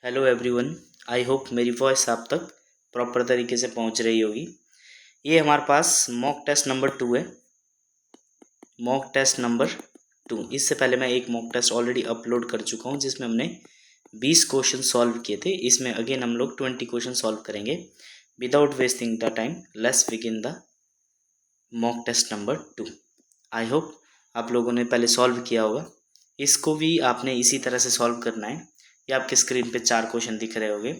Hello everyone. I hope मेरी voice आप तक प्रॉपर तरीके से पहुंच रही होगी। ये हमारे पास मॉक टेस्ट नंबर 2 है। Mock test number 2। इससे पहले मैं एक मॉक टेस्ट ऑलरेडी अपलोड कर चुका हूं जिसमें हमने 20 क्वेश्चन सॉल्व किए थे। इसमें अगेन हम लोग 20 क्वेश्चन सॉल्व करेंगे। Without wasting the time let's begin the mock test number 2। I hope आप लोगों ने पहले सॉल्व किया होगा। इसको भी आपने इसी तरह से सॉल्व करना है। ये आपके स्क्रीन पे 4 क्वेश्चन दिख रहे होंगे।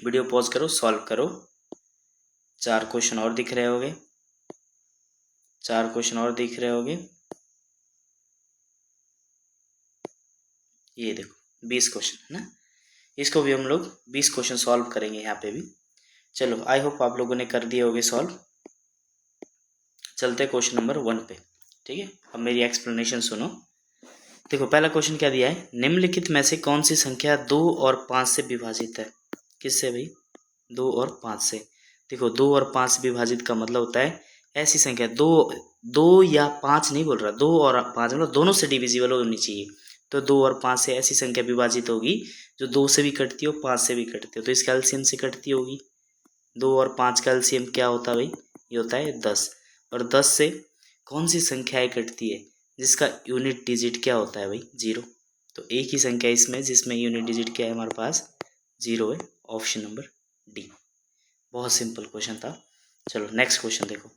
वीडियो पॉज करो, सॉल्व करो। 4 क्वेश्चन और दिख रहे होंगे। 4 क्वेश्चन और दिख रहे होंगे। ये देखो 20 क्वेश्चन है ना। इसको भी हम लोग 20 क्वेश्चन सॉल्व करेंगे यहाँ पे भी। चलो आई होप आप लोगों ने कर दिए होंगे सॉल्व। चलते क्वेश्चन नंबर 1 पे। ठीक है, अब मेरी एक्सप्लेनेशन सुनो। देखो पहला क्वेश्चन क्या दिया है, निम्नलिखित में से कौन सी संख्या 2 और 5 से विभाजित है। किससे भाई? 2 और 5 से। देखो 2 और 5 से विभाजित का मतलब होता है ऐसी संख्या दो या 5 नहीं बोल रहा, 2 और 5 मतलब दोनों से डिविजिबल होनी चाहिए। तो 2 और 5 से ऐसी संख्या विभाजित होगी जो 2 से भी कटती हो 5 से भी कटती हो, तो इसका एलसीएम से कटती होगी। 2 और 5 का एलसीएम क्या होता है भाई? ये होता है 10। और 10 से कौन सी संख्याएं कटती है जिसका यूनिट डिजिट क्या होता है भाई? 0। तो एक ही संख्या इसमें जिसमें यूनिट डिजिट क्या है हमारे पास? 0 है। Option number D. बहुत सिंपल क्वेश्चन था। चलो नेक्स्ट क्वेश्चन देखो।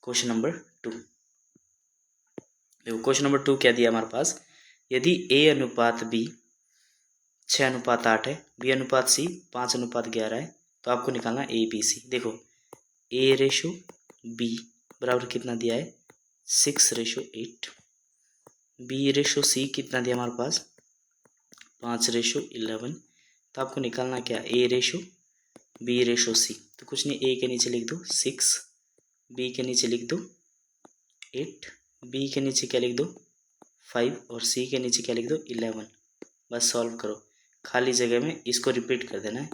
Question number 2। देखो क्वेश्चन नंबर 2 क्या दिया हमारे पास, यदि a अनुपात b 6:8 है, b अनुपात c 5:11 है, तो आपको निकालना a b c। देखो a/b बराबर कितना दिया है? 6/8। b/c कितना दिया हमारे पास? 5/11। तो आपको निकालना क्या? a/b/c। तो कुछ नहीं, a के नीचे लिख दो 6, b के नीचे लिख दो 8, b के नीचे क्या लिख दो 5 और c के नीचे क्या लिख दो 11। बस सॉल्व करो। खाली जगह में इसको रिपीट कर देना है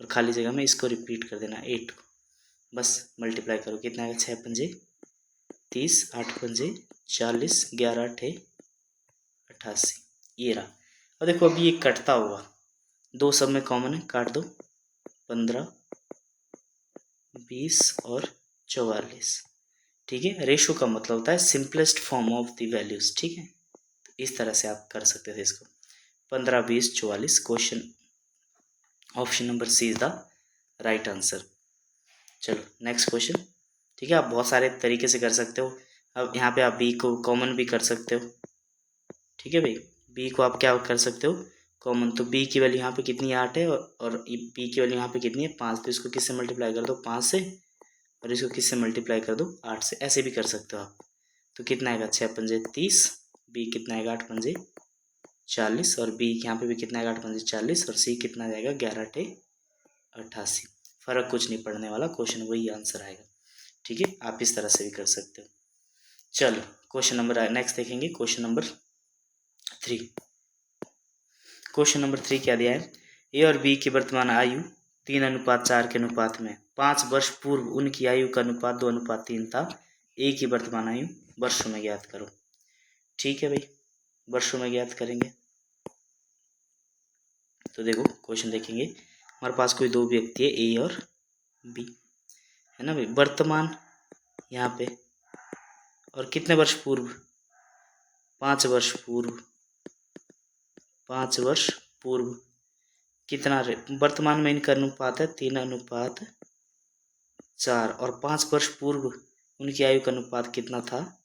और खाली जगह में इसको रिपीट कर देना है 8 को। बस मल्टीप्लाई करो, कितना आएगा? 6×5 30, 8×5 40, 11×8 88। ये रहा। और देखो अभी ये कटता होगा, 2 सब में कॉमन है, काट दो। 15, 20 और 44। ठीक है, रेशो का मतलब होता है simplest form of the values. ठीक है, तो इस तरह से आप कर सकते थे इसको। 15, 20, 44। Question option number C is the right answer. चलो नेक्स्ट क्वेश्चन। ठीक है, आप बहुत सारे तरीके से कर सकते हो। अब यहाँ पे आप बी को कॉमन भी कर सकते हो। ठीक है भाई, बी को आप क्या कर सकते हो? कॉमन। तो बी की वैल्यू यहाँ पे कितनी है? 8 है और बी की वैल्यू यहाँ पे कितनी है? 5। तो इसको किससे मल्टीप्लाई कर दो? 5 से। और इसको किससे मल्टीप्लाई कर दो? 8 से। ऐसे भी कर सकते हो आप। तो कितना आएगा? 6×5 30। बी कितना आएगा? 8×5 40। और बी यहाँ पे भी कितना आएगा? 8×5 40। और सी कितना जाएगा? 11×8 88। फर्क कुछ नहीं पड़ने वाला, क्वेश्चन वही आंसर आएगा। ठीक है, आप इस तरह से भी कर सकते हो। चलो क्वेश्चन नंबर नेक्स्ट देखेंगे। Question number 3। क्वेश्चन नंबर 3 क्या दिया है, ए और बी की वर्तमान आयु 3:4 के अनुपात में 5 वर्ष पूर्व उनकी आयु का अनुपात 2:3 था। ए की वर्तमान आयु वर्षों में ज्ञात करो। ठीक है भाई, वर्षों में ज्ञात करेंगे। तो देखो क्वेश्चन देखेंगे, हमारे पास कोई दो व्यक्ति है ए और बी, है ना भाई। वर्तमान यहाँ पे और कितने वर्ष पूर्व? 5 वर्ष पूर्व। 5 वर्ष पूर्व कितना वर्तमान में इनका अनुपात है? 3:4। और 5 वर्ष पूर्व उनकी आयु का अनुपात कितना था?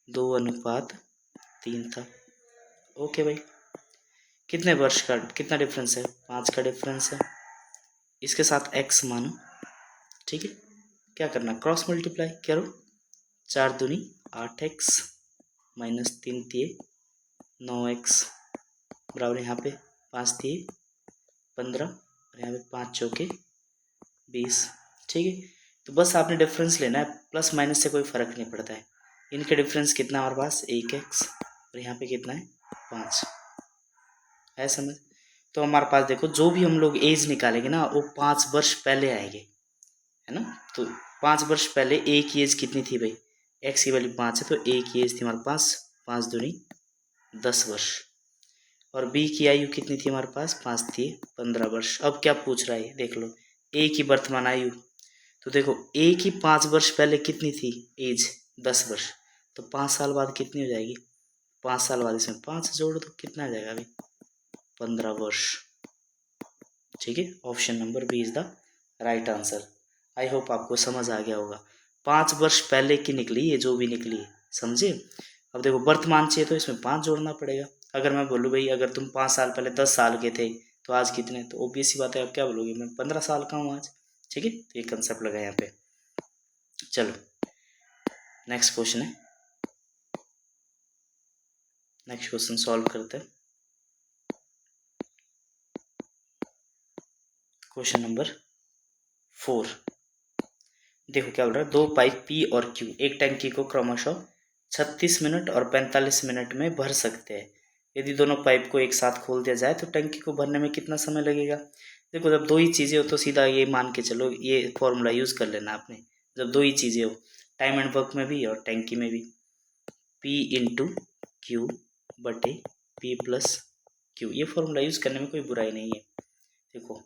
2:3 था। ओके भाई, कितने वर्ष का कितना डिफरेंस है? 5 का डिफरेंस है। इसके साथ x मानो। ठीक है, क्या करना? क्रॉस मल्टीप्लाई करो। 4 दूनी 8x माइनस 3 दिए 9x बराबर यहाँ पे 5 दिए 15 और यहाँ पे 5 चौके 20। ठीक है, तो बस आपने डिफरेंस लेना है, प्लस माइनस से कोई फर्क नहीं पड़ता है। इनका डिफरेंस कितना हमारे पास? 1x और यहाँ पे कितना है? 5 है। समझ? तो हमारे पास देखो जो भी हम लोग एज निकालेंगे ना वो 5 वर्ष पहले आएंगे, है ना। तो 5 वर्ष पहले ए की एज कितनी थी भाई? एक्स की वैल्यू 5 है तो ए की एज थी हमारे पास 5×2 = 10 वर्ष। और बी की आयु कितनी थी हमारे पास, 5 थी, 15 वर्ष। अब क्या पूछ रहा है देख लो, ए की वर्तमान आयु, तो देखो ए की 5 वर्ष पहले कितनी थी एज, 10 वर्ष, तो 5 साल बाद कितनी हो जाएगी, 5 साल बाद इसमें 5 जोड़ दो, कितना आ जाएगा अभी, 15 वर्ष। ठीक है, option number B is the right answer. I hope आपको समझ आ गया होगा। 5 वर्ष पहले की निकली है जो भी निकली है, समझे। अब देखो वर्तमान चाहिए तो इसमें 5 जोड़ना पड़ेगा। अगर मैं बोलूँ भाई अगर तुम 5 साल पहले 10 साल के थे तो आज कितने, तो ऑब्वियस सी बात है, आप क्या बोलोगे, मैं 15 साल का हूँ आज। ठीक है, तो ये कंसेप्ट लगा यहाँ पे। चलो नेक्स्ट क्वेश्चन है, नेक्स्ट क्वेश्चन सॉल्व करते हैं। क्वेश्चन नंबर 4, देखो क्या बोल रहा है, दो पाइप पी और क्यू एक टैंकी को क्रमशः 36 मिनट और 45 मिनट में भर सकते हैं। यदि दोनों पाइप को एक साथ खोल दिया जाए तो टैंकी को भरने में कितना समय लगेगा। देखो जब दो ही चीज़ें हो तो सीधा ये मान के चलो, ये फॉर्मूला यूज़ कर लेना आपने। जब दो ही चीज़ें हो, टाइम एंड वर्क में भी और टैंकी में भी, पी इंटू क्यू बटे पी प्लस क्यू, ये फॉर्मूला यूज़ करने में कोई बुराई नहीं है। देखो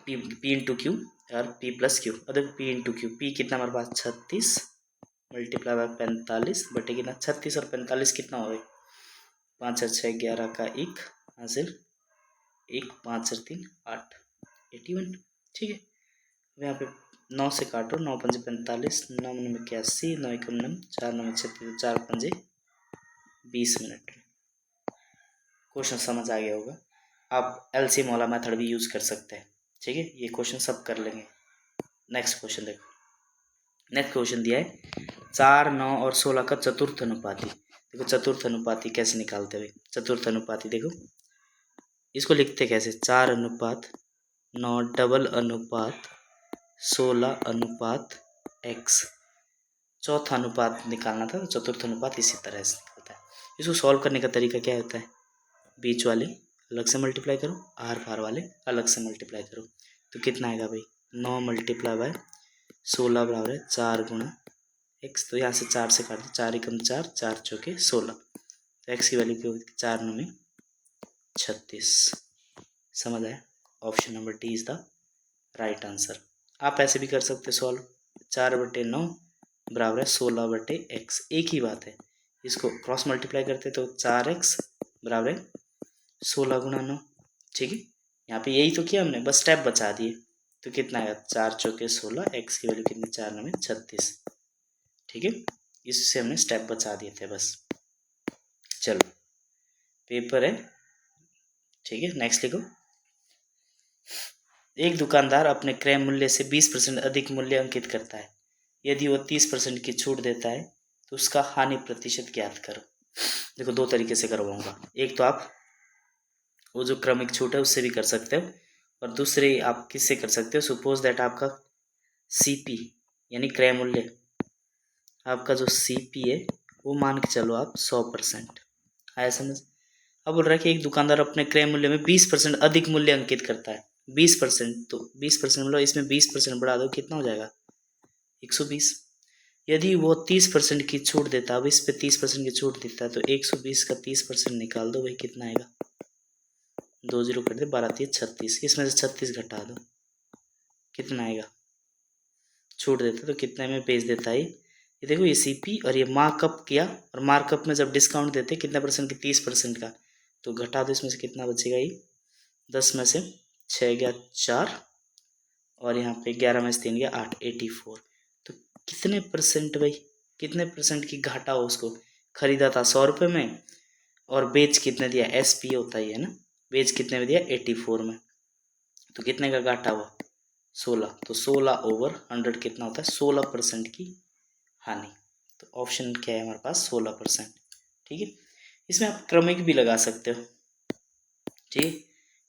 पी इंटू क्यू और पी प्लस क्यू, और देखो पी इंटू क्यू, पी कितना हमारे पास 36 मल्टीप्लाई बाय 45 बटे कितना 36 और 45 कितना हो गए, 5 और 6 11 का 1 हासिल 1 5 और 3 8 81। ठीक है, अब यहाँ पे 9 से काटो, 9 पंजे 45, 9 में 81, 9 एकम 9, 4 9 36, 4 पंजे 20 मिनट। क्वेश्चन समझ आ गया होगा। आप एलसीएम वाला मेथड भी यूज़ कर सकते हैं। ठीक है, ये क्वेश्चन सब कर लेंगे। नेक्स्ट क्वेश्चन देखो, नेक्स्ट क्वेश्चन दिया है 4 9 और 16 का चतुर्थ अनुपाती। देखो चतुर्थ अनुपाती कैसे निकालते हुए, चतुर्थ अनुपाती देखो इसको लिखते कैसे, 4 अनुपात 9 डबल अनुपात 16 अनुपात x, चौथा अनुपात निकालना था, तो चतुर्थ अनुपात इसी तरह से निकलता है। इसको सॉल्व करने का तरीका क्या होता है, बीच वाले अलग से मल्टीप्लाई करो, आर पार वाले अलग से मल्टीप्लाई करो, तो कितना आएगा भाई, 9 मल्टीप्लाई बाय 16 बराबर है 4 गुणा एक्स, तो यहाँ से 4 से काट दो, 4 एकम 4, 4 चौके 16, तो एक्स की वैल्यू क्या होगी, 4 9 में 36। समझ आया, option number D is the right answer. आप ऐसे भी कर सकते सॉल्व, 4 बटे 9 बराबर है 16 बटे एक्स, एक ही बात है। इसको क्रॉस मल्टीप्लाई करते तो 4x बराबर है 16 गुणा 9। ठीक है, यहाँ पे यही तो किया हमने, बस स्टेप बचा दिए, तो कितना आएगा 4 चौके 16, एक्स की वैल्यू कितनी 4 9 में 36। ठीक है, इससे हमने स्टेप बचा दिए थे बस। चलो पेपर है, ठीक है, नेक्स्ट लिखो। एक दुकानदार अपने क्रय मूल्य से 20% अधिक मूल्य अंकित करता है। यदि वो 30% की छूट देता है तो उसका हानि प्रतिशत ज्ञात करो। देखो दो तरीके से करवाऊंगा, एक तो आप वो जो क्रमिक छूट है उससे भी कर सकते हो, और दूसरे आप किससे कर सकते हो, सपोज दैट आपका सीपी यानी क्रय मूल्य, आपका जो सीपी है वो मान के चलो आप 100%, आया समझ। अब बोल रहा है कि एक दुकानदार अपने क्रय मूल्य में 20% अधिक मूल्य अंकित करता है, 20%, तो 20% मतलब इसमें 20% बढ़ा दो, कितना हो जाएगा 120। यदि वो 30% की छूट देता है, अब इस पे 30% की छूट देता है, तो 120 का 30% निकाल दो भाई, कितना आएगा, 2 जीरो कर दे, 12 3 36, इसमें से 36 घटा दो, कितना आएगा, छूट देता तो कितने में बेच देता है ये देखो, ये सीपी और ये मार्कअप किया, और मार्कअप में जब डिस्काउंट देते कितना परसेंट की, 30% का, तो घटा दो, इसमें से कितना बचेगा, ये 10 में से 6 गया 4, और यहाँ पे 11 में से 3 गया 8, 84। तो कितने परसेंट भाई, कितने परसेंट की घाटा हो, उसको खरीदा था 100 रुपये में और बेच कितने दिया, एसपी होता ही है ना, बेच कितने में दिया 84 में, तो कितने का घाटा हुआ 16, तो 16/100 कितना होता है, 16% की हानि। तो ऑप्शन क्या है हमारे पास 16%। ठीक है, इसमें आप क्रमिक भी लगा सकते हो, ठीक है,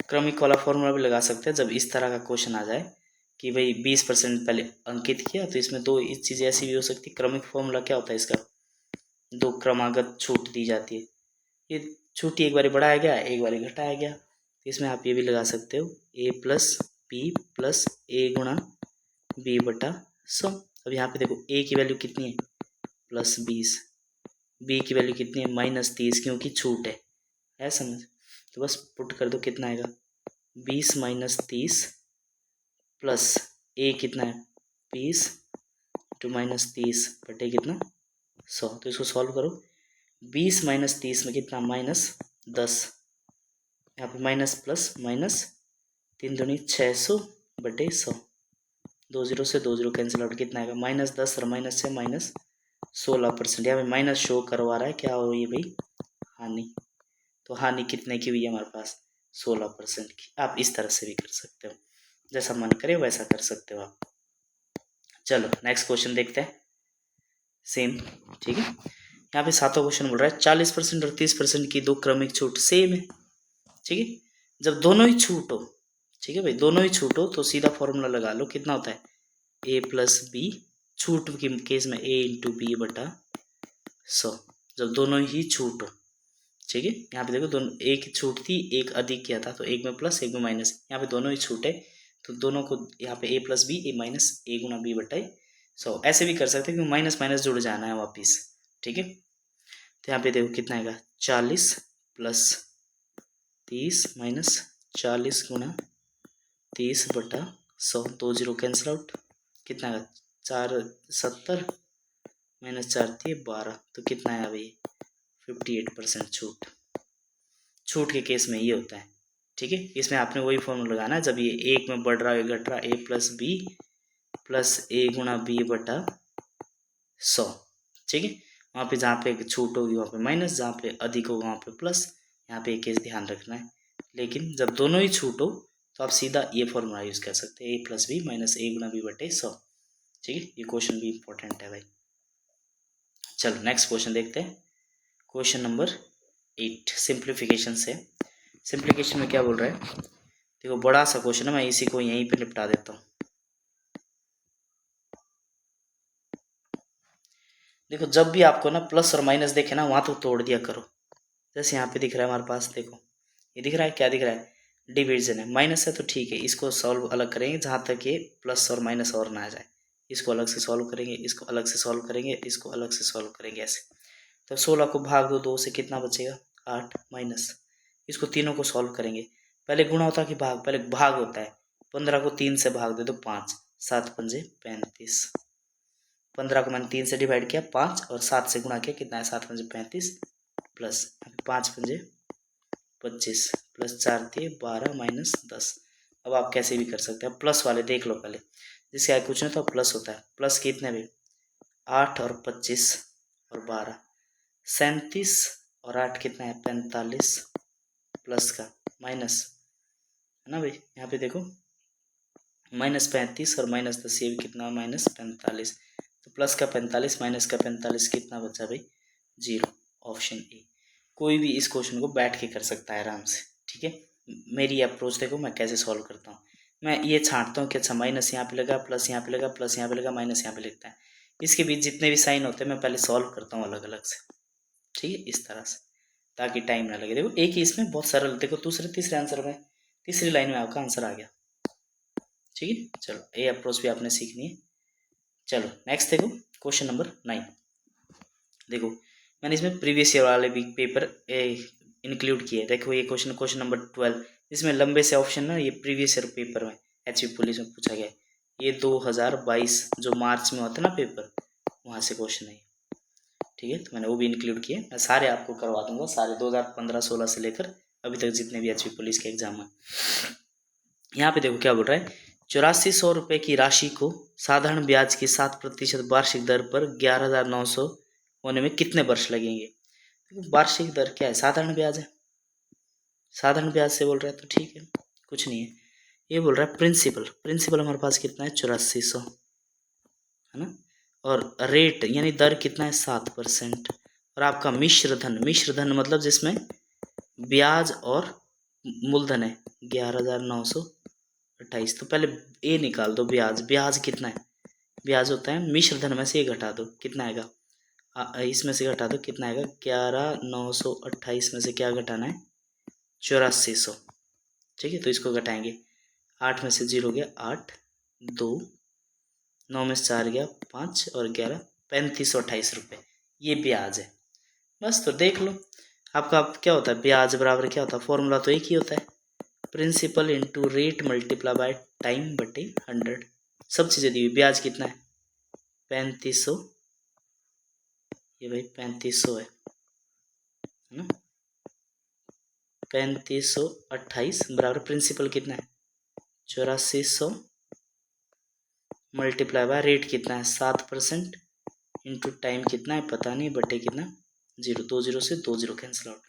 क्रमिक वाला फॉर्मूला भी लगा सकते हैं। जब इस तरह का क्वेश्चन आ जाए कि भाई 20% पहले अंकित किया, तो इसमें दो इस चीज़ ऐसी भी हो सकती है। क्रमिक फॉर्मूला क्या होता है इसका, दो क्रमागत छूट दी जाती है, ये छूट एक बार बढ़ाया गया, एक बार घटाया गया, तो इसमें आप ये भी लगा सकते हो a प्लस पी प्लस ए गुणा बी बटा 100। अब यहाँ पे देखो a की वैल्यू कितनी है +20, बी की वैल्यू कितनी है -30, क्योंकि छूट है समझ। तो बस पुट कर दो, कितना आएगा 20 - 30 प्लस ए कितना है 20 टू -30 बटे कितना 100। तो इसको सॉल्व करो, 20 - 30 में कितना -10, यहाँ पे माइनस प्लस माइनस 3 दूनी 600 बटे 100, 2 जीरो से 2 जीरो कैंसिल आउट, कितना आएगा -10 और -6 -16%। यहाँ पे माइनस शो करवा रहा है, क्या हो रही है भाई हानि। तो हानि कितने की हुई है हमारे पास 16% की। आप इस तरह से भी कर सकते हो, जैसा मन करे वैसा कर सकते हो आप। चलो नेक्स्ट क्वेश्चन देखते हैं, सेम ठीक है। यहाँ पे सातों क्वेश्चन बोल रहा है 40% और 30% की दो क्रमिक छूट सेम है, ठीक है। जब दोनों ही छूट हो, ठीक है भाई, दोनों ही छूट हो तो सीधा फॉर्मूला लगा लो, कितना होता है a प्लस बी, छूट की केस में a इंटू बी बटा 100, जब दोनों ही छूट हो, ठीक है। यहाँ पे देखो दोनों, एक छूट थी एक अधिक किया था, तो एक में प्लस एक में माइनस, यहाँ पे दोनों ही छूट है तो दोनों को यहाँ पे a plus B A minus A गुना बी बटा 100, ऐसे भी कर सकते हैं क्योंकि माइनस माइनस जुड़ जाना है वापिस, ठीक है। तो यहाँ पे देखो कितना आएगा 40 प्लस 30 माइनस 40 गुना 30 बटा 100, 2 जीरो कैंसिल आउट, कितना आएगा 470 माइनस 4 थी 12, तो कितना है अभी 58% छूट। छूट के केस में ये होता है, ठीक है। इसमें आपने वही फॉर्मूला लगाना है, जब ये एक में बढ़ रहा है घट रहा, a plus B plus A गुना बी बटा 100, ठीक है। वहाँ पे जहाँ पे छूट होगी वहाँ पे माइनस, जहाँ पे अधिक होगा वहाँ पे प्लस, यहाँ पे एक केस ध्यान रखना है। लेकिन जब दोनों ही छूट हो तो आप सीधा ये फॉर्मूला यूज़ कर सकते हैं, a plus B minus A गुना बी बटे 100, ठीक है। ये क्वेश्चन भी इंपॉर्टेंट है भाई। चलो नेक्स्ट क्वेश्चन देखते हैं, क्वेश्चन नंबर 8 सिंप्लीफिकेशन से। सिंप्लीफिकेशन में क्या बोल रहा है, देखो बड़ा सा क्वेश्चन है, मैं इसी को यहीं पे निपटा देता हूँ। देखो जब भी आपको ना प्लस और माइनस देखे ना, वहाँ तो तोड़ दिया करो। जैसे यहाँ पे दिख रहा है हमारे पास, देखो ये दिख रहा है, क्या दिख रहा है डिवीजन है, माइनस है तो ठीक है, इसको सॉल्व अलग करेंगे जहाँ तक ये प्लस और माइनस और ना आ जाए, इसको अलग से सॉल्व करेंगे, इसको अलग से सॉल्व करेंगे, इसको अलग से सॉल्व करेंगे ऐसे। तो 16 को भाग दो 2 से, कितना बचेगा 8 माइनस, इसको तीनों को सॉल्व करेंगे, पहले गुणा होता है कि भाग, पहले भाग होता है। 15 को 3 से भाग दे दो 5, 7 पंजे 35, 15 को मैंने 3 से डिवाइड किया 5 और 7 से गुणा किया, कितना है 7 पंजे 35 प्लस 5 पंजे 25 प्लस 4 थे 12 माइनस 10। अब आप कैसे भी कर सकते हैं, प्लस वाले देख लो पहले, जिसके आगे कुछ नहीं तो प्लस होता है, प्लस कितने भी 8 और 25 और 12 37 और 8 कितना है 45 प्लस का माइनस, है ना भाई। यहाँ पे देखो -35 और -10, ये भी कितना -45, तो प्लस का 45 माइनस का 45 कितना बचा भाई 0, ऑप्शन ए। कोई भी इस क्वेश्चन को बैठ के कर सकता है आराम से, ठीक है। मेरी अप्रोच देखो मैं कैसे सॉल्व करता हूँ, मैं ये छांटता हूँ कि अच्छा माइनस यहाँ पे लगा, प्लस यहाँ पे लगा, प्लस यहाँ पे लगा, माइनस यहाँ पे लगता है, इसके बीच जितने भी साइन होते हैं मैं पहले सॉल्व करता हूँ अलग अलग से, ठीक है, इस तरह से, ताकि टाइम ना लगे। देखो एक ही इसमें बहुत सरल, देखो दूसरे तीसरे आंसर में, तीसरी लाइन में आपका आंसर आ गया, ठीक है। चलो ये अप्रोच भी आपने सीखनी है। चलो नेक्स्ट देखो क्वेश्चन नंबर 9, देखो मैंने इसमें प्रीवियस ईयर वाले भी पेपर इंक्लूड किए। देखो ये क्वेश्चन नंबर 12, इसमें लंबे से ऑप्शन ना ये प्रीवियस ईयर पेपर में एचपी पुलिस में पूछा गया है, ये 2022 जो मार्च में होता है ना पेपर, वहाँ से क्वेश्चन है, ठीक है। तो मैंने वो भी इंक्लूड किए, मैं सारे आपको करवा दूंगा, सारे 2015-16 से लेकर अभी तक जितने भी एचपी पुलिस के एग्जाम हैं। यहाँ पे देखो क्या बोल रहा है, 8400 रुपये की राशि को साधारण ब्याज की 7% वार्षिक दर पर 11,900 होने में कितने वर्ष लगेंगे। देखो वार्षिक दर क्या है, साधारण ब्याज है, साधारण ब्याज से बोल रहा है तो ठीक है, कुछ नहीं है। ये बोल रहा है प्रिंसिपल हमारे पास कितना है 8400, है ना, और रेट यानी दर कितना है 7%, और आपका मिश्र धन मतलब जिसमें ब्याज और मूलधन है 11,928। तो पहले ए निकाल दो, ब्याज कितना है, ब्याज होता है मिश्र धन में से ये घटा दो, कितना आएगा इसमें से घटा दो, कितना आएगा 11,928 में से क्या घटाना है 8400, ठीक है। तो इसको घटाएंगे, 8 में से 0 गया 8, 2 9 में से 4 गया 5 और 11 3528 रुपये, ये ब्याज है। बस तो देख लो आपका क्या होता है, ब्याज बराबर क्या होता है, फॉर्मूला तो एक ही होता है, principal into rate multiply by time बटे 100। सब चीज़ें दी हुई, ब्याज कितना है 3500, ये भाई 3500 है ना, 3528 बराबर प्रिंसिपल कितना है 8400 मल्टीप्लाई बाय रेट कितना है 7% इंटू टाइम कितना है पता नहीं बटे कितना 0, 2 0 से 2 0 कैंसिल आउट।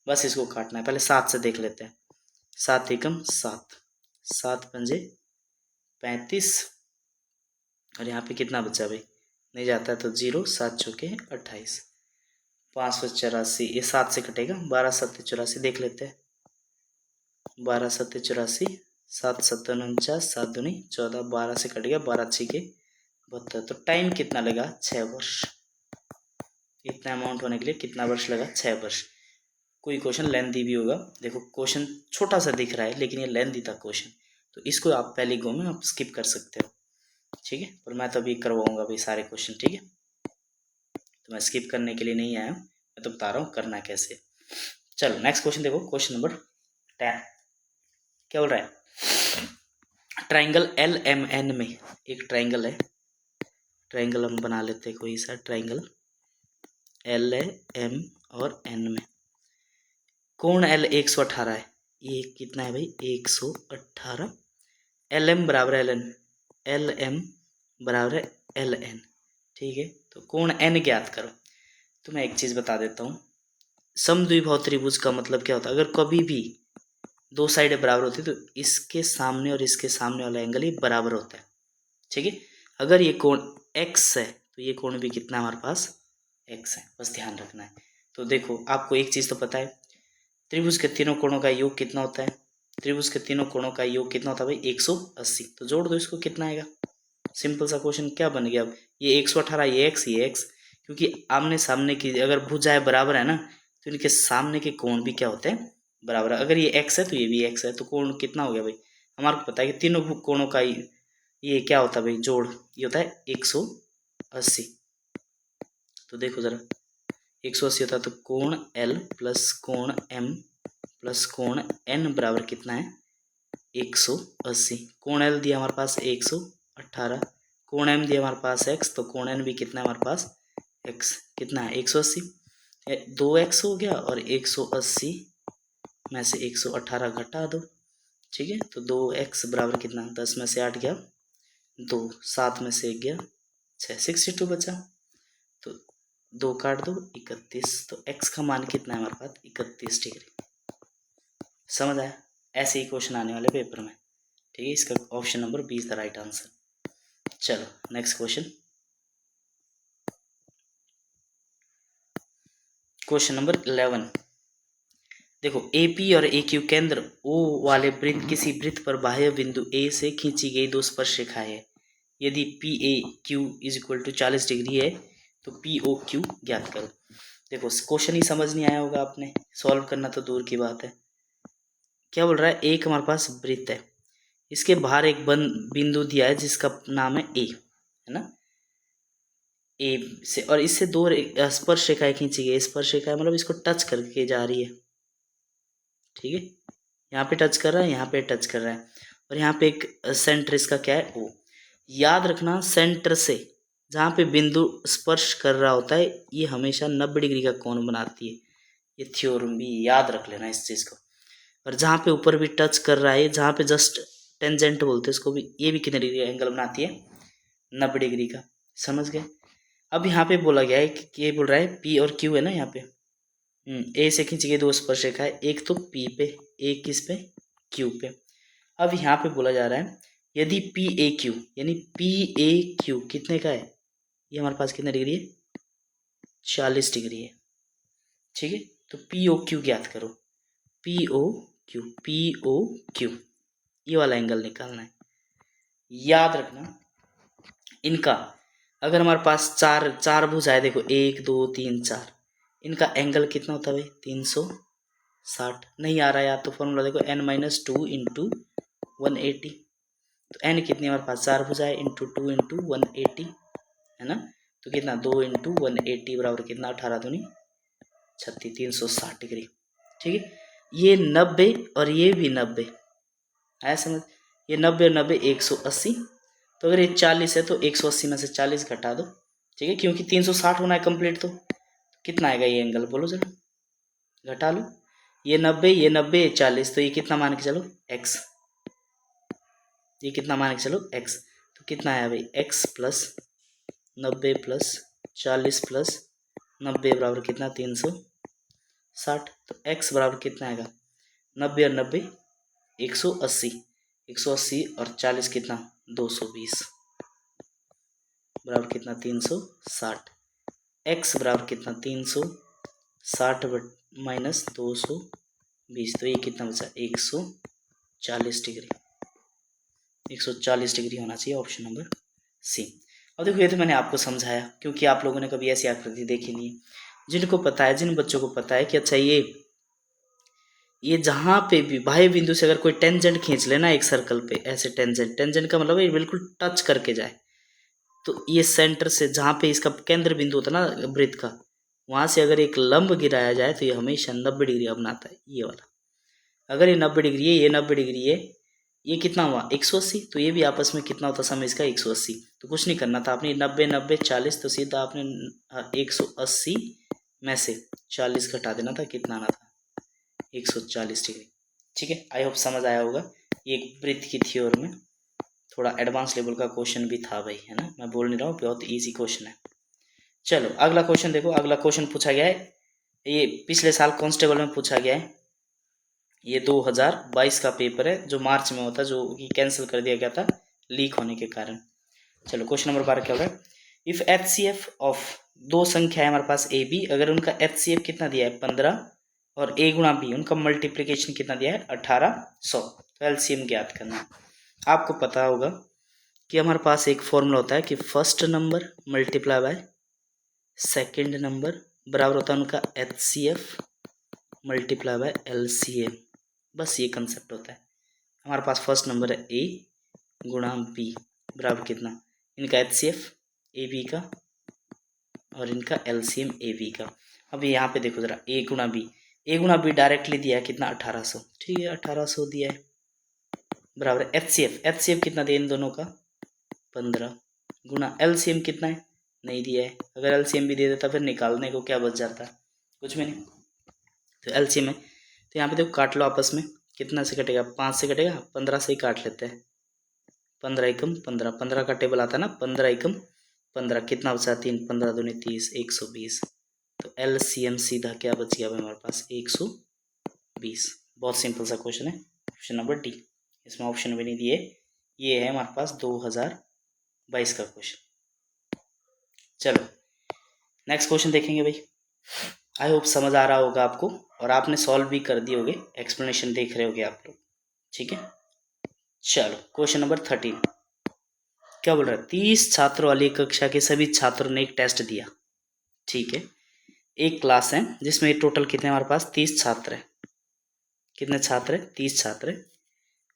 बस इसको काटना है, पहले 7 से देख लेते हैं, 7 एकम 7, 7 पंजे 35 और यहाँ पे कितना बचा भाई, नहीं जाता है तो 0, 7 चौके 28, 584, ये 7 से कटेगा, 12 7 84 देख लेते हैं, 12 7 84, 7 7 49, 7 दूनी 14, 12 से कट गया, 12 6 72, तो टाइम कितना लगा 6 वर्ष। इतना अमाउंट होने के लिए कितना वर्ष लगा 6 वर्ष। कोई क्वेश्चन लेंथी भी होगा, देखो क्वेश्चन छोटा सा दिख रहा है लेकिन ये लेंथी था क्वेश्चन, तो इसको आप पहली गो में आप स्किप कर सकते हो, ठीक है, पर मैं तो अभी करवाऊंगा भाई सारे क्वेश्चन, ठीक है, तो मैं स्किप करने के लिए नहीं आया हूँ, मैं तो बता रहा हूँ करना कैसे। चलो नेक्स्ट क्वेश्चन देखो, क्वेश्चन नंबर 10 क्या बोल रहा है, ट्राइंगल एल एम एन में एक ट्राइंगल है, ट्राइंगल हम बना लेते हैं कोई सा ट्राइंगल एल एम और एन में, कोण एल 118 है, ये कितना है भाई 118, एल एम बराबर एल एन, एल एम बराबर है एल एन, ठीक है, तो कोण एन ज्ञात करो। तो मैं एक चीज़ बता देता हूँ, समद्विबाहु त्रिभुज का मतलब क्या होता है, अगर कभी भी दो साइडें बराबर होती है तो इसके सामने और इसके सामने वाला एंगल ही बराबर होता है, ठीक है, अगर ये कोण x है तो ये कोण भी कितना है हमारे पास x है, बस ध्यान रखना है। तो देखो आपको एक चीज़ तो पता है, त्रिभुज के तीनों कोणों का योग कितना होता है, त्रिभुज के तीनों कोणों का योग कितना होता है भाई 180, तो जोड़ दो इसको कितना आएगा, सिंपल सा क्वेश्चन क्या बन गया, अब ये 118 ये x, क्योंकि आमने सामने की अगर भुजाएं बराबर है ना तो इनके सामने के कोण भी क्या होते हैं बराबर, अगर ये x है तो ये भी x है, तो कोण कितना हो गया भाई, हमारे को पता है कि तीनों कोणों का ये क्या होता है भाई जोड़, ये होता है 180। तो देखो जरा 180 होता है तो कोण L प्लस कोण M प्लस कोण N बराबर कितना है 180, कोण L दिया हमारे पास 118, कोण M दिया हमारे पास x, तो कोण N भी कितना है हमारे पास x, कितना है 180, 2x हो गया और 180 में से 118 घटा दो, ठीक है, तो 2x बराबर कितना 10 में से 8 गया 2, 7 में से 1 गया 6, 62 बचा, तो 2 काट दो 31, तो x का मान कितना है हमारे पास 31 डिग्री। समझ आया, ऐसे ही क्वेश्चन आने वाले पेपर में, ठीक है, इसका option number 20 the right answer. चलो नेक्स्ट क्वेश्चन, क्वेश्चन नंबर 11 देखो, AP और AQ केंद्र O वाले वृत्त किसी वृत्त पर बाह्य बिंदु A से खींची गई दो स्पर्श रेखाएं है, यदि PAQ is equal to 40 degree है तो POQ ज्ञात करो। देखो क्वेश्चन ही समझ नहीं आया होगा आपने, सॉल्व करना तो दूर की बात है। क्या बोल रहा है, एक हमारे पास वृत्त है, इसके बाहर एक बिंदु दिया है जिसका नाम है A, है ना, ए से, और इससे दो स्पर्श रेखाएं खींची गई, स्पर्श रेखाएं मतलब इसको टच करके जा रही है, ठीक है, यहाँ पे टच कर रहा है, यहाँ पे टच कर रहा है, और यहाँ पे एक सेंटर इसका क्या है O। याद रखना सेंटर से जहाँ पे बिंदु स्पर्श कर रहा होता है ये हमेशा 90 डिग्री का कोण बनाती है, ये थ्योरम भी याद रख लेना इस चीज़ को। और जहाँ पे ऊपर भी टच कर रहा है, जहाँ पे जस्ट टेंजेंट बोलते हैं इसको भी, ये भी कितने डिग्री का एंगल बनाती है 90 डिग्री का, समझ गए। अब यहाँ पे बोला गया है कि ये बोल रहा है P और Q है ना, यहाँ पे ए से खींची गई दो स्पर्श रेखा है, एक तो P पे एक किस पे Q पे। अब यहाँ पे बोला जा रहा है यदि PAQ यानी PAQ कितने का है, ये हमारे पास कितने डिग्री है 40 डिग्री है, ठीक है, तो POQ ज्ञात करो, POQ ये वाला एंगल निकालना है। याद रखना इनका अगर हमारे पास चार भुजाएं, देखो 1 2 3 4, इनका एंगल कितना होता है भाई 360, नहीं आ रहा है यार तो फॉर्मूला देखो n-2 इंटू 180, तो n कितनी हमारे पास 4 भुजाएं इंटू 2 इंटू 180 है ना, तो कितना 2 इंटू 180 बराबर कितना 18 दूनी 36 360 डिग्री। ठीक है, ये 90 और ये भी 90 आया समझ। ये 90 और 90 180। तो अगर ये 40 है तो 180 में से 40 घटा दो। ठीक है, क्योंकि 360 होना है कंप्लीट। तो कितना आएगा ये एंगल, बोलो जरा, घटा लो। ये 90 ये 90 40, तो ये कितना मान के चलो x। ये कितना मान के चलो x। तो कितना आया भाई x प्लस 90 प्लस 40 प्लस 90 बराबर कितना 360। तो x बराबर कितना आएगा 90 और 90 180। 180 और 40 कितना 220 बराबर कितना 360। x बराबर कितना 360 माइनस 220, तो ये कितना बचा 140 डिग्री। 140 डिग्री होना चाहिए, ऑप्शन नंबर सी। अब देखो, ये तो मैंने आपको समझाया क्योंकि आप लोगों ने कभी ऐसी आकृति देखी नहीं है। जिनको पता है, जिन बच्चों को पता है कि अच्छा ये जहाँ पे भी बाह्य बिंदु से अगर कोई टेंजेंट खींच लेना एक सर्कल पे, ऐसे टेंजेंट का मतलब ये बिल्कुल टच करके जाए, तो ये सेंटर से जहाँ पे इसका केंद्र बिंदु होता है ना वृत्त का, वहाँ से अगर एक लंब गिराया जाए तो ये हमेशा 90 डिग्री बनाता है, ये वाला। अगर ये 90 डिग्री है, ये 90 डिग्री है, ये कितना हुआ 180, तो ये भी आपस में कितना होता समय इसका 180। तो कुछ नहीं करना था आपने, 90 90 40, तो सीधा आपने 180 में से 40 घटा देना था, कितना आना था 140 डिग्री। ठीक है, आई होप समझ आया होगा। ये एक वृत्त की थ्योरी में थोड़ा एडवांस लेवल का क्वेश्चन भी था भाई, है ना, मैं बोल नहीं रहा हूँ, बहुत इजी क्वेश्चन है। चलो अगला क्वेश्चन देखो। अगला क्वेश्चन पूछा गया है, ये पिछले साल कांस्टेबल में पूछा गया है। ये 2022 का पेपर है जो मार्च में होता, जो कि कैंसिल कर दिया गया था लीक होने के कारण। चलो क्वेश्चन नंबर 12 क्या होगा, इफ HCF ऑफ दो संख्या है हमारे पास ए बी, अगर उनका HCF कितना दिया है 15 और a गुणा बी उनका मल्टीप्लीकेशन कितना दिया है 1800, तो एलसीएम ज्ञात करना है। आपको पता होगा कि हमारे पास एक फॉर्मूला होता है कि first number multiply by second number बराबर होता है उनका HCF मल्टीप्लाई बाय LCM। बस ये कंसेप्ट होता है। हमारे पास फर्स्ट नंबर है a गुणा b बराबर कितना, इनका HCF AB का और इनका LCM AB का। अब यहाँ पे देखो जरा, a गुणा b डायरेक्टली दिया है कितना 1800। ठीक है, 1800 दिया है बराबर HCF कितना दिया इन दोनों का 15 गुणा LCM कितना है नहीं दिया है। अगर LCM भी दे देता फिर निकालने को क्या बच जाता, कुछ भी नहीं। तो LCM है, तो यहाँ पे देखो काट लो आपस में, कितना से कटेगा 5 से कटेगा, 15 से ही काट लेते हैं। 15 एकम 15, 15 का टेबल आता है ना, 15 एकम 15, कितना बचा 3, 15 दूनी 30, 120। तो LCM सीधा क्या बच गया हमारे पास 120। बहुत सिंपल सा क्वेश्चन है, ऑप्शन नंबर डी। इसमें ऑप्शन भी नहीं दिए, ये है हमारे पास 2022 का क्वेश्चन। चलो नेक्स्ट क्वेश्चन देखेंगे भाई। आई होप समझ आ रहा होगा आपको, और आपने सॉल्व भी कर दिए होगे, एक्सप्लेनेशन देख रहे होगे आप लोग। ठीक है, चलो क्वेश्चन नंबर 13 क्या बोल रहा है, 30 छात्रों वाली कक्षा के सभी छात्रों ने एक टेस्ट दिया। ठीक है, एक क्लास है जिसमें टोटल कितने हमारे पास 30 छात्र हैं। कितने छात्र है 30 छात्र है।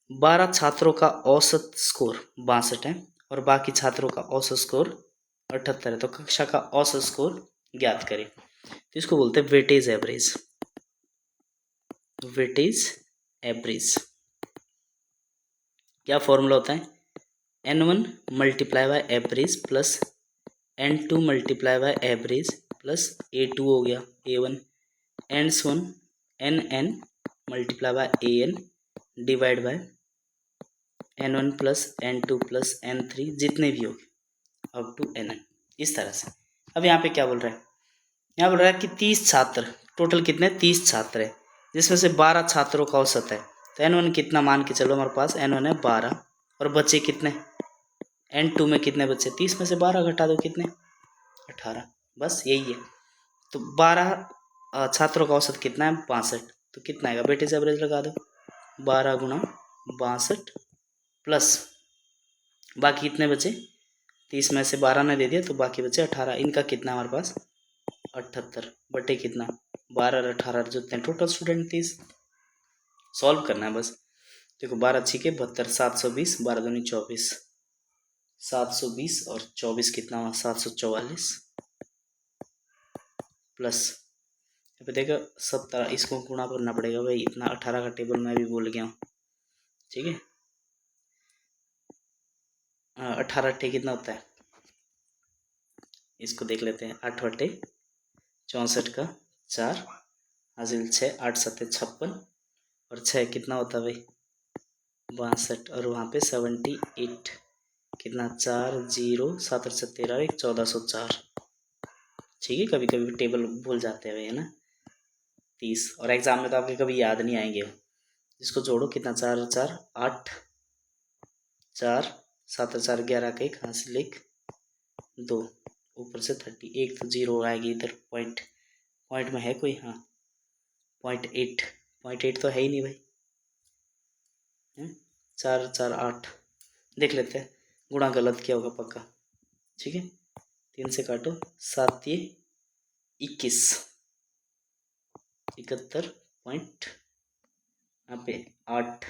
12 छात्रों का औसत स्कोर 62 है और बाकी छात्रों का औसत स्कोर 78 है। तो कक्षा का औसत स्कोर ज्ञात करें। तो इसको बोलते हैं वेटेज एवरेज। वेटेज एवरेज क्या फॉर्मूला होता है, N1 multiply by average plus N2 multiply by average plus A2 हो गया A1, N1 NN multiply by AN divide by N1 plus N2 plus N3 जितने भी हो गए अप टू NN, इस तरह से। अब यहाँ पे क्या बोल रहा है, यहाँ बोल रहा है कि 30 छात्र, टोटल कितने 30 छात्र है जिसमें से 12 छात्रों का औसत है। तो N1 कितना मान के चलो, हमारे पास N1 है 12 और बच्चे कितने N2 में कितने बच्चे, 30 में से 12 घटा दो कितने 18, बस यही है। तो 12 छात्रों का औसत कितना है 62, तो कितना आएगा वेटेज एवरेज लगा दो 12 गुणा 62 प्लस बाकी कितने बचे 30 में से 12 ने दे दिया तो बाकी बचे 18, इनका कितना हमारे पास 78 बटे कितना 12 और 18 जितने टोटल स्टूडेंट 30। सॉल्व करना है बस। देखो 12 छिके 72, 720, 12 दूनी 24, 720 और 24 कितना हुआ 744 प्लस तो देखो 17, इसको गुणा करना पड़ेगा भाई, इतना 18 का टेबल मैं भी भूल गया हूँ। ठीक है, 18 अट्ठे कितना होता है, इसको देख लेते हैं। 8 बटे 64 का 4 हासिल 6, 8 सत्ते 56 और 6 कितना होता है भाई 62, और वहाँ पे 78 कितना 4 0 7 8 13 1 1404। ठीक है, कभी कभी टेबल भूल जाते हैं भाई, है ना 30, और एग्जाम में तो आपके कभी याद नहीं आएंगे। इसको जोड़ो कितना 4 4 8 4 7 4 11 का 1 हासिल 1 2 ऊपर से 30, एक तो जीरो आएगी इधर, पॉइंट पॉइंट में है कोई, हाँ 0.8 तो है ही नहीं भाई। 4 4 8 देख लेते हैं, गुणा गलत किया होगा पक्का। ठीक है, 3 से काटो, 7 ये 21 71 पॉइंट, यहाँ पे 8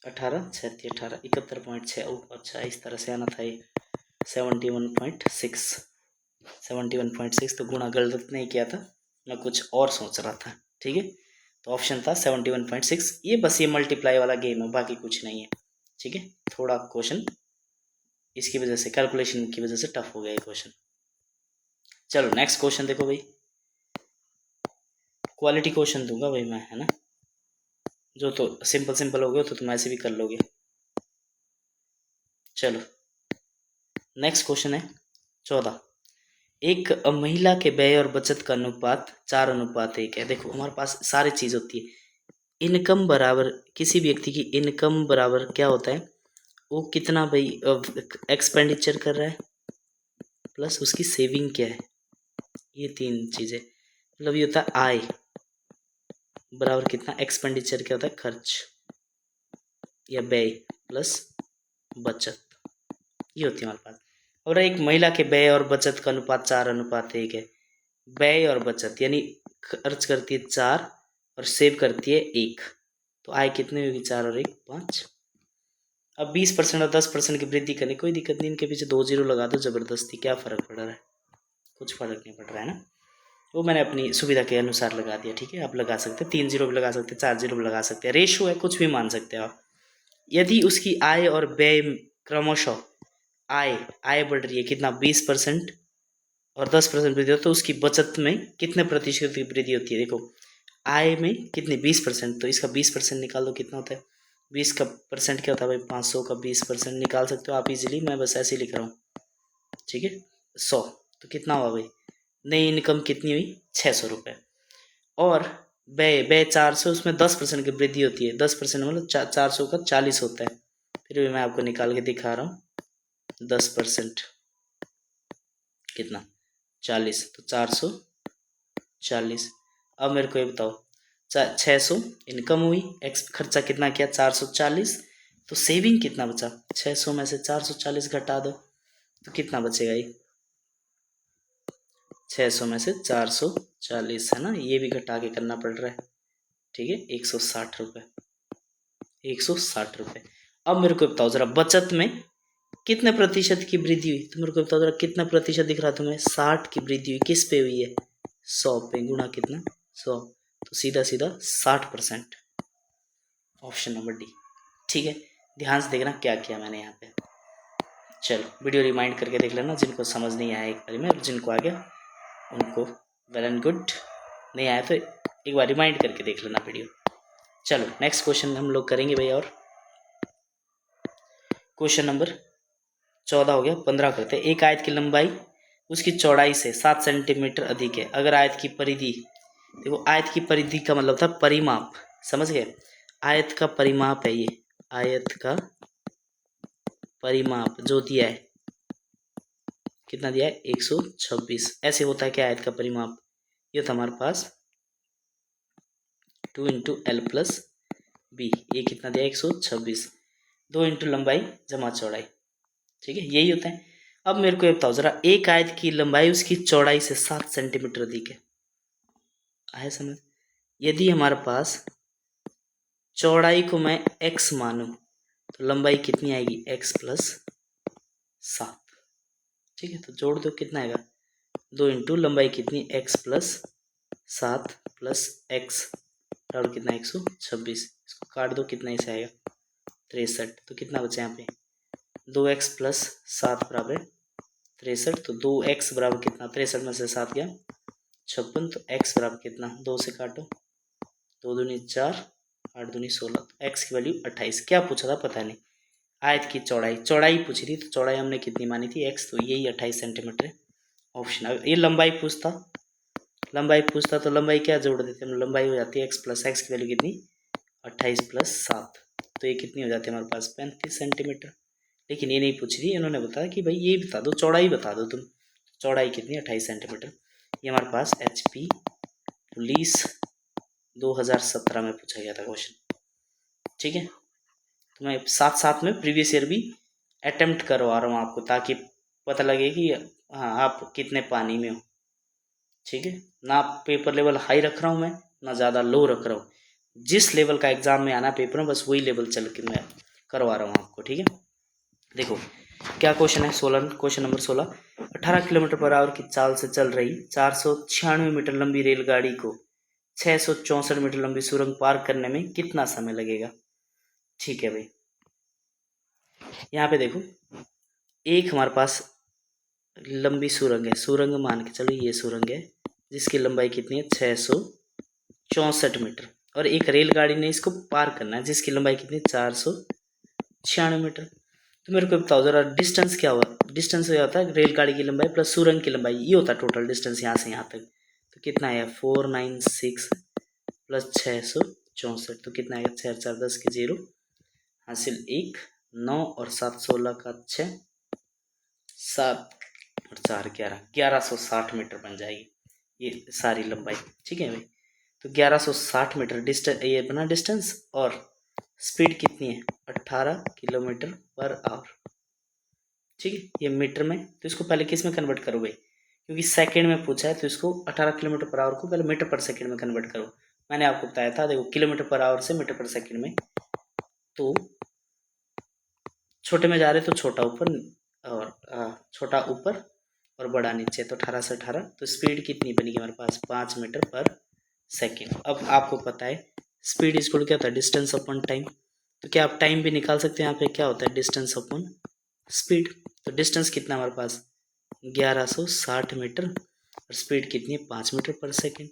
18 6 18 71.6। अच्छा इस तरह से आना था ये 71.6 71.6, तो गुणा गलत नहीं किया था, मैं कुछ और सोच रहा था। ठीक है, तो ऑप्शन था 71.6। ये बस ये मल्टीप्लाई वाला गेम है, बाकी कुछ नहीं है। ठीक है, थोड़ा क्वेश्चन इसकी वजह से, कैलकुलेशन की वजह से टफ हो गया ये क्वेश्चन। चलो नेक्स्ट क्वेश्चन देखो भाई, क्वालिटी क्वेश्चन दूंगा भाई मैं, है ना, जो तो सिंपल सिंपल हो गया तो तुम ऐसे भी कर लोगे। चलो नेक्स्ट क्वेश्चन है 14। एक महिला के व्यय और बचत का अनुपात 4:1 है। देखो हमारे पास सारी चीज होती है, इनकम बराबर, किसी व्यक्ति की इनकम बराबर क्या होता है, वो कितना भाई एक्सपेंडिचर कर रहा है प्लस उसकी सेविंग क्या है, ये तीन चीजें, मतलब ये होता है आय बराबर कितना एक्सपेंडिचर क्या होता है, खर्च या व्यय प्लस बचत, ये होती है हमारे पास। और एक महिला के व्यय और बचत का अनुपात 4:1 है। व्यय और बचत यानी खर्च करती है 4 और सेव करती है 1, तो आय कितनी होगी 4 और 1 5। अब 20% और 10% की वृद्धि करनी, कोई दिक्कत नहीं, इनके पीछे 2 जीरो लगा दो जबरदस्ती, क्या फर्क पड़ रहा है, कुछ फर्क नहीं पड़ रहा है ना, वो मैंने अपनी सुविधा के अनुसार लगा दिया। ठीक है, आप लगा सकते हैं 3 जीरो भी लगा सकते हैं, 4 जीरो भी लगा सकते हैं, रेशो है कुछ भी मान सकते हैं आप। यदि उसकी आय और व्यय क्रमशः आय बढ़ रही है कितना 20% और 10% वृद्धि हो, तो उसकी बचत में कितने प्रतिशत की वृद्धि होती है। देखो आय में कितनी 20%, तो इसका 20% निकाल दो, कितना होता है 20 का परसेंट क्या होता है भाई 500 का 20% निकाल सकते हो आप इजीली, मैं बस ऐसे ही लिख रहा हूँ। ठीक है 100, तो कितना हुआ भाई, नई इनकम कितनी हुई 600 रुपये, और व्यय व्यय 400, उसमें 10% की वृद्धि होती है, 10% मतलब 400 का 40 होता है, फिर भी मैं आपको निकाल के दिखा रहा हूँ 10% कितना 40, तो 440। अब मेरे को ये बताओ 600 इनकम हुई, एक्स खर्चा कितना किया 440, तो सेविंग कितना बचा, 600 में से 440 घटा दो तो कितना बचेगा, ये 600 में से 440 है ना, ये भी घटा के करना पड़ रहा है। ठीक है 160 रुपये, 160 रुपये। अब मेरे को बताओ जरा बचत में कितने प्रतिशत की वृद्धि हुई, तो मेरे को बताओ जरा कितना प्रतिशत दिख रहा तुम्हें, 60 की वृद्धि हुई, किस पे हुई है 100 पे, गुणा कितना 100, तो सीधा सीधा 60%, ऑप्शन नंबर डी। ठीक है, ध्यान से देखना क्या किया मैंने यहाँ पे। चलो वीडियो रिमाइंड करके देख लेना, जिनको समझ नहीं आया एक बार में, और जिनको आ गया उनको वेल एंड गुड, नहीं आया तो एक बार रिमाइंड करके देख लेना वीडियो। चलो नेक्स्ट क्वेश्चन हम लोग करेंगे भाई, और क्वेश्चन नंबर 14 हो गया, 15 करते हैं। एक आयत की लंबाई उसकी चौड़ाई से 7 सेंटीमीटर अधिक है, अगर आयत की परिधि, देखो आयत की परिधि का मतलब था परिमाप, समझ गए, आयत का परिमाप है ये, आयत का परिमाप जो दिया है कितना दिया है 126, ऐसे होता है क्या आयत का परिमाप, ये था हमारे पास 2 इंटू एल प्लस बी, ये कितना दिया 126, 2 इंटू लंबाई जमा चौड़ाई। ठीक है यही होता है। अब मेरे को ये बताओ जरा, एक आयत की लंबाई उसकी चौड़ाई से 7 सेंटीमीटर अधिक है, आया समझ, यदि हमारे पास चौड़ाई को मैं x मानूं तो लंबाई कितनी आएगी x प्लस 7। ठीक है, तो जोड़ दो कितना आएगा 2 इंटू लंबाई कितनी x प्लस 7 प्लस x बराबर कितना 126। इसको काट दो, कितना इसे आएगा 63। तो कितना बचा यहाँ पे 2x प्लस 7 बराबर 63। तो 2x बराबर कितना 63 में से 7 गया 56। तो x बराबर कितना 2 से काटो, 2 दूनी 4 8 दूनी 16। तो x की वैल्यू 28। क्या पूछा था पता नहीं। आयत की चौड़ाई पूछी थी, तो चौड़ाई हमने कितनी मानी थी x, तो यही 28 सेंटीमीटर है ऑप्शन। अब ये लंबाई पूछता तो लंबाई क्या जोड़ देते हम, लंबाई हो जाती है x प्लस x की वैल्यू कितनी 28 प्लस 7। तो ये कितनी हो जाती है हमारे पास 35 सेंटीमीटर। लेकिन ये नहीं पूछ रही, इन्होंने बताया कि भाई ये बता दो, चौड़ाई बता दो तुम। चौड़ाई कितनी 28 सेंटीमीटर। ये हमारे पास HP पुलिस 2017 में पूछा गया था क्वेश्चन। ठीक है, तो मैं साथ साथ में प्रीवियस ईयर भी अटेम्प्ट करवा रहा हूँ आपको, ताकि पता लगे कि हाँ आप कितने पानी में हो। ठीक है, ना पेपर लेवल हाई रख रहा हूँ मैं, ना ज़्यादा लो रख रहा हूँ। जिस लेवल का एग्जाम में आना पेपर में, बस वही लेवल चल के मैं करवा रहा हूँ आपको। ठीक है, देखो क्या क्वेश्चन है। Question number 16। 18 kilometre per hour की चाल से चल रही 496 मीटर लंबी रेलगाड़ी को 664 मीटर लंबी सुरंग पार करने में कितना समय लगेगा। ठीक है भाई, यहाँ पे देखो एक हमारे पास लंबी सुरंग है, सुरंग मान के चलो ये सुरंग है जिसकी लंबाई कितनी है 664 मीटर, और एक रेलगाड़ी ने इसको पार करना है जिसकी लंबाई कितनी 496 मीटर। तो मेरे को बताओ जरा डिस्टेंस क्या हुआ। डिस्टेंस क्या होता है, रेलगाड़ी की लंबाई प्लस सुरंग की लंबाई, ये होता है टोटल डिस्टेंस यहाँ से यहाँ तक। तो कितना है 496 प्लस 664, तो कितना आएगा 6 4 10 के 0 हासिल 1 9 और 7 16 का 6 7 और 4 11 1160 मीटर बन जाएगी ये सारी लंबाई। ठीक है भाई, तो 1160 मीटर डिस्टेंस ये बना डिस्टेंस, और स्पीड कितनी है 18 किलोमीटर पर आवर। ठीक है, ये मीटर में, तो इसको पहले किस में कन्वर्ट करो भाई, क्योंकि सेकंड में पूछा है तो इसको 18 किलोमीटर पर आवर को पहले मीटर पर सेकंड में कन्वर्ट करो। मैंने आपको बताया था, देखो किलोमीटर पर आवर से मीटर पर सेकंड में, तो छोटे में जा रहे तो छोटा ऊपर और छोटा ऊपर और बड़ा नीचे, तो 18 से 18। तो स्पीड कितनी बनेगी हमारे पास 5 मीटर पर सेकेंड। अब आपको पता है स्पीड इक्वल क्या होता है डिस्टेंस अपॉन टाइम, तो क्या आप टाइम भी निकाल सकते हैं। यहाँ पे क्या होता है डिस्टेंस अपॉन स्पीड। तो डिस्टेंस कितना हमारे पास 1160 मीटर और स्पीड कितनी है 5 मीटर पर सेकेंड।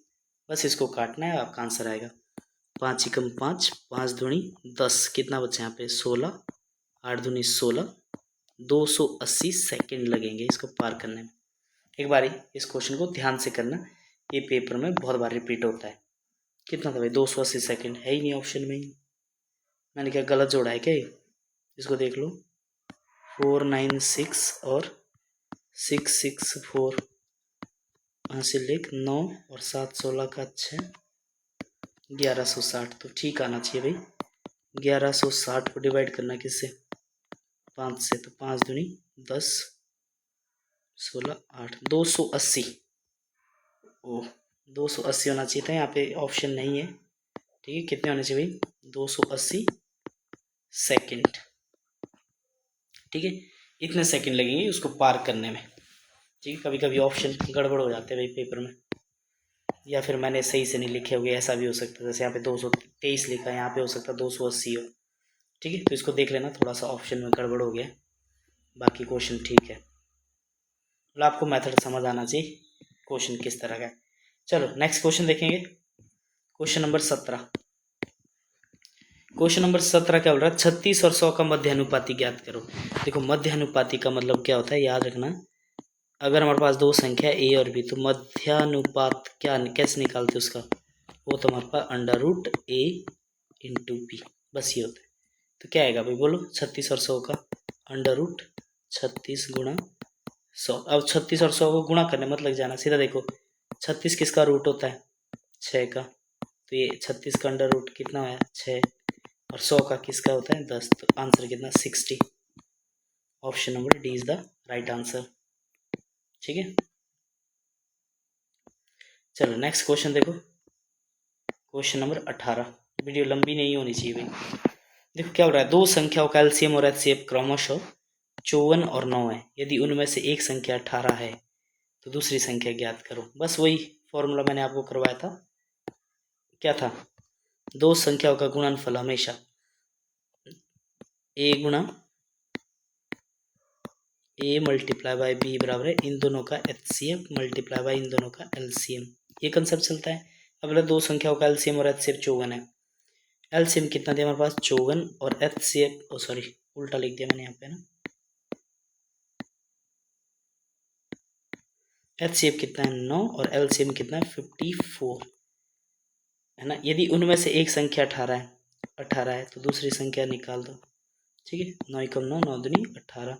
बस इसको काटना है, आपका आंसर आएगा 5 एकम 5 5 दूनी 10, कितना बचा यहाँ पे 16 8 दूनी 16 280 सेकेंड लगेंगे इसको पार करने में। एक बारी इस क्वेश्चन को ध्यान से करना, ये पेपर में बहुत बार रिपीट होता है। कितना था भाई 280 सेकेंड, है ही नहीं ऑप्शन में ही। मैंने क्या गलत जोड़ा है क्या, इसको देख लो 496 और 664 वहाँ से लिख 9 और 7 16 का 6 1160, तो ठीक आना चाहिए भाई। 1160 को डिवाइड करना किससे 5 से, तो 5 दूनी 10 16 8 280। ओह 280 होना चाहिए था, यहाँ पे ऑप्शन नहीं है। ठीक है, कितने होने चाहिए भाई 280 सेकेंड। ठीक है, इतने सेकंड लगेंगे उसको पार करने में। ठीक है, कभी कभी ऑप्शन गड़बड़ हो जाते हैं भाई पेपर में, या फिर मैंने सही से नहीं लिखे होंगे, ऐसा भी हो सकता है। जैसे यहाँ पे 223 लिखा है, यहाँ पे हो सकता है 280 हो। ठीक है, तो इसको देख लेना, थोड़ा सा ऑप्शन में गड़बड़ हो गया, बाकी क्वेश्चन ठीक है। मतलब आपको मेथड समझ आना चाहिए क्वेश्चन किस तरह का है। चलो नेक्स्ट क्वेश्चन देखेंगे, क्वेश्चन नंबर 17। क्वेश्चन नंबर 17 क्या बोल रहा है 36 और 100 का मध्यानुपाती ज्ञात करो। देखो मध्यानुपाती का मतलब क्या होता है याद रखना, अगर हमारे पास दो संख्या ए और बी, तो मध्यानुपात क्या कैसे निकालते उसका, वो तो हमारे पास अंडर रूट ए इंटू बी, बस ये होता है। तो क्या आएगा भाई बोलो 36 और 100 का अंडर रूट 36 गुणा 100। अब 36 और 100 को गुणा करने मत लग जाना, सीधा देखो 36 किसका रूट होता है 6 का, तो ये 36 का अंडर रूट कितना है 6, और 100 का किसका होता है 10, तो आंसर कितना 60। Option number D is the right answer. ठीक है, चलो नेक्स्ट क्वेश्चन देखो, क्वेश्चन नंबर 18। वीडियो लंबी नहीं होनी चाहिए भाई। देखो क्या हो रहा है, दो संख्याओं का एलसीएम और एचसीएफ क्रमशः 54 और 9 है। यदि उनमें से एक संख्या 18 है तो दूसरी संख्या ज्ञात करो। बस वही फॉर्मूला मैंने आपको करवाया था, क्या था, दो संख्याओं का गुणनफल हमेशा ए गुणा ए मल्टीप्लाई बाय बी बराबर है इन दोनों का एचसीएफ मल्टीप्लाई बाय इन दोनों का एलसीएम। ये कंसेप्ट चलता है। अब दो संख्याओं का एलसीएम और एचसीएफ 54 है। एलसीएम कितना दिया हमारे पास 54 और एचसीएफ सॉरी उल्टा लिख दिया मैंने यहाँ पे ना, एचसीएफ कितना है 9 और एलसीएम कितना है 54 है ना। यदि उनमें से एक संख्या 18 है तो दूसरी संख्या निकाल दो। ठीक है, 9 एकम 9, 9 दूनी 18,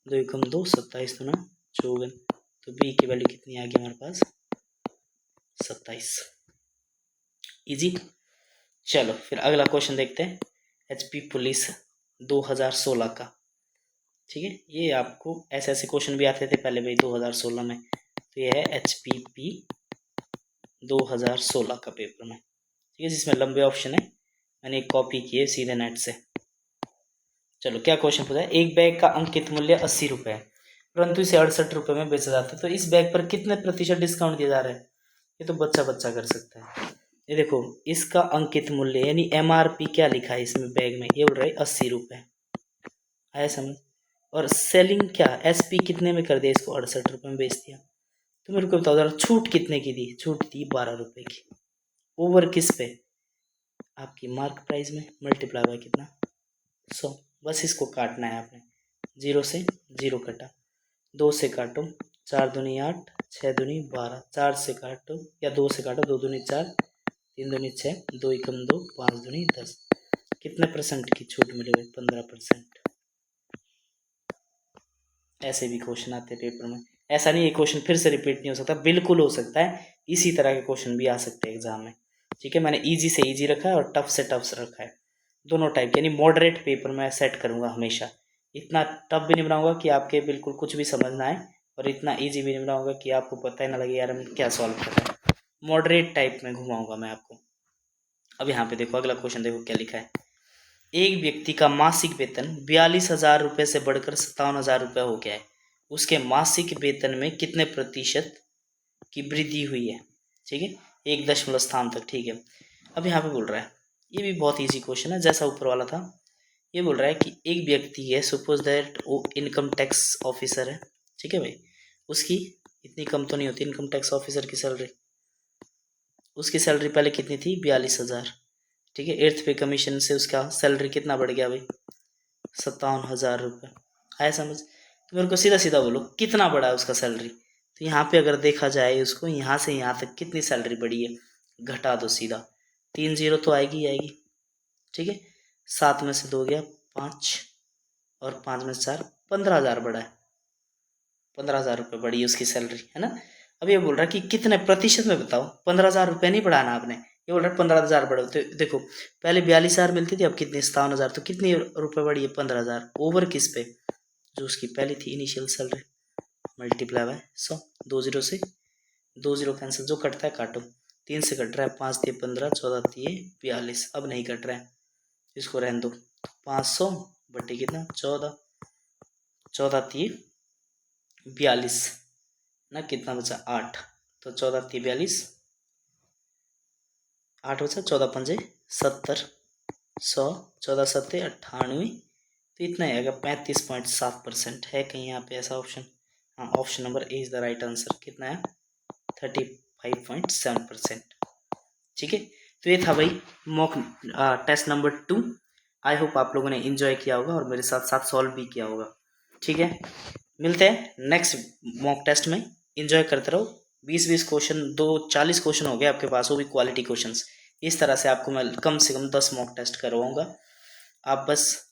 2 एकम 2, 27 दूना 54। तो बी की वैल्यू कितनी आ गई हमारे पास 27। इजी। चलो फिर अगला क्वेश्चन देखते हैं, एचपी पुलिस 2016 का। ठीक है, ये आपको ऐसे ऐसे क्वेश्चन भी आते थे पहले भाई 2016 में। तो ये है एचपीपी 2016 का पेपर में। ठीक है, जिसमें लंबे ऑप्शन है, मैंने एक कॉपी की है सीधे नेट से। चलो क्या क्वेश्चन पूछा है, एक बैग का अंकित मूल्य 80 रुपये है परंतु इसे 68 रुपये में बेचा जाता है, तो इस बैग पर कितने प्रतिशत डिस्काउंट दिया जा रहा है। ये तो बच्चा कर सकता है। ये देखो, इसका अंकित मूल्य यानी एमआरपी क्या लिखा है इसमें बैग में, ये बोल रहा है 80 रुपये। आया समझ। और सेलिंग क्या, एसपी कितने में कर दिया, इसको 68 रुपये में बेच दिया। तो मेरे को बताओ जरा, छूट कितने की दी, छूट दी 12 रुपये की। ओवर किस पे, आपकी मार्क प्राइस में, मल्टीप्लाई बाय कितना 100। बस इसको काटना है आपने, 0 से 0 कटा, 2 से काटो, 4 दूनी 8, 6 दूनी 12, 4 से काटो या 2 से काटो, 2 दूनी 4, 3 दूनी 6, 2 एकम 2, 5 दूनी 10। कितने परसेंट की छूट मिली भाई, 15%। ऐसे भी क्वेश्चन आते हैं पेपर में। ऐसा नहीं ये क्वेश्चन फिर से रिपीट नहीं हो सकता, बिल्कुल हो सकता है, इसी तरह के क्वेश्चन भी आ सकते हैं एग्जाम में। ठीक है, मैंने इजी से इजी रखा है और टफ से टफ से रखा है, दोनों टाइप, यानी मॉडरेट पेपर में सेट करूंगा हमेशा। इतना टफ भी नहीं बनाऊंगा कि आपके बिल्कुल कुछ भी समझ ना आए, और इतना ईजी भी नहीं बनाऊंगा कि आपको पता ही ना लगे यार हम क्या सॉल्व कर रहे हैं। मॉडरेट टाइप में घुमाऊंगा मैं आपको। अब यहाँ पे देखो अगला क्वेश्चन, देखो क्या लिखा है, एक व्यक्ति का मासिक वेतन 42,000 रुपये से बढ़कर 57,000 रुपये हो गया है, उसके मासिक वेतन में कितने प्रतिशत की वृद्धि हुई है। ठीक है, 1 स्थान तक। ठीक है, अब यहाँ पे बोल रहा है, ये भी बहुत इजी क्वेश्चन है जैसा ऊपर वाला था। ये बोल रहा है कि एक व्यक्ति है, सपोज दैट वो इनकम टैक्स ऑफिसर है। ठीक है भाई, उसकी इतनी कम तो नहीं होती इनकम टैक्स ऑफिसर की सैलरी। उसकी सैलरी पहले कितनी थी, 42,000। ठीक है, 8th पे कमीशन से उसका सैलरी कितना बढ़ गया भाई, 57,000 रुपये। आया समझ। तो मेरे को सीधा सीधा बोलो कितना बढ़ा है उसका सैलरी। तो यहाँ पे अगर देखा जाए उसको यहाँ से यहाँ तक कितनी सैलरी बढ़ी है, घटा दो सीधा, 3 0 तो आएगी आएगी। ठीक है, 7 में से 2 गया 5 और 5 में से 4, 15,000 बढ़ा है, 15,000 रुपये बढ़ी है उसकी सैलरी, है ना। अब ये बोल रहा है कि कितने प्रतिशत में बताओ, 15,000 रुपये नहीं बढ़ाना आपने, ये बोल रहा है 15,000 बढ़ो। तो देखो पहले 42,000 मिलती थी, अब कितनी 57,000, तो कितनी रुपये बढ़ी है 15,000। ओवर किस पे, जो उसकी पहली थी इनिशियल सैलरी, मल्टीप्लाई बाय 100। 2 0 से 2 0 कैंसिल, जो कटता है काटो, 3 से कट रहा है, 5 3 15, 14 3 42, अब नहीं कट रहा है, इसको रहने दो। 500 बटे कितना 14, 14 3 42 ना, कितना बचा 8, तो 14 3 42, 8 बचा, 14 पंजे 70, 100, 14 7 98, तो इतना ही आएगा 35.7% है कहीं यहाँ पे ऐसा ऑप्शन। हाँ, option number A is the right answer. कितना है 35.7%। ठीक है, तो ये था भाई mock test number 2। I hope आप लोगों ने एंजॉय किया होगा और मेरे साथ साथ सॉल्व भी किया होगा। ठीक है, मिलते हैं नेक्स्ट मॉक टेस्ट में, एंजॉय करते रहो। 20-20 क्वेश्चन, 40 क्वेश्चन हो गए आपके पास, वो भी क्वालिटी क्वेश्चंस। इस तरह से आपको मैं कम से कम 10 मॉक टेस्ट करवाऊंगा। आप बस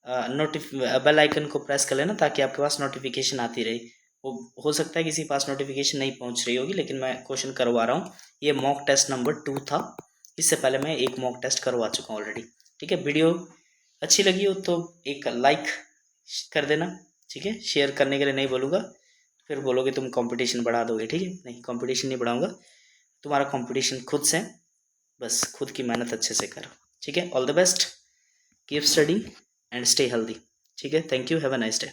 बेल आइकन को प्रेस कर लेना ताकि आपके पास नोटिफिकेशन आती रहे। वो हो सकता है किसी के पास नोटिफिकेशन नहीं पहुंच रही होगी, लेकिन मैं क्वेश्चन करवा रहा हूँ। ये मॉक टेस्ट नंबर 2 था, इससे पहले मैं एक मॉक टेस्ट करवा चुका हूँ ऑलरेडी। ठीक है, वीडियो अच्छी लगी हो तो एक लाइक कर देना। ठीक है, शेयर करने के लिए नहीं बोलूँगा, फिर बोलोगे तुम कंपटीशन बढ़ा दोगे। ठीक है, नहीं कंपटीशन नहीं बढ़ाऊंगा, तुम्हारा कंपटीशन खुद से, बस खुद की मेहनत अच्छे से करो। ठीक है, all the best, keep study and stay healthy. ठीक है, thank you, have a nice day.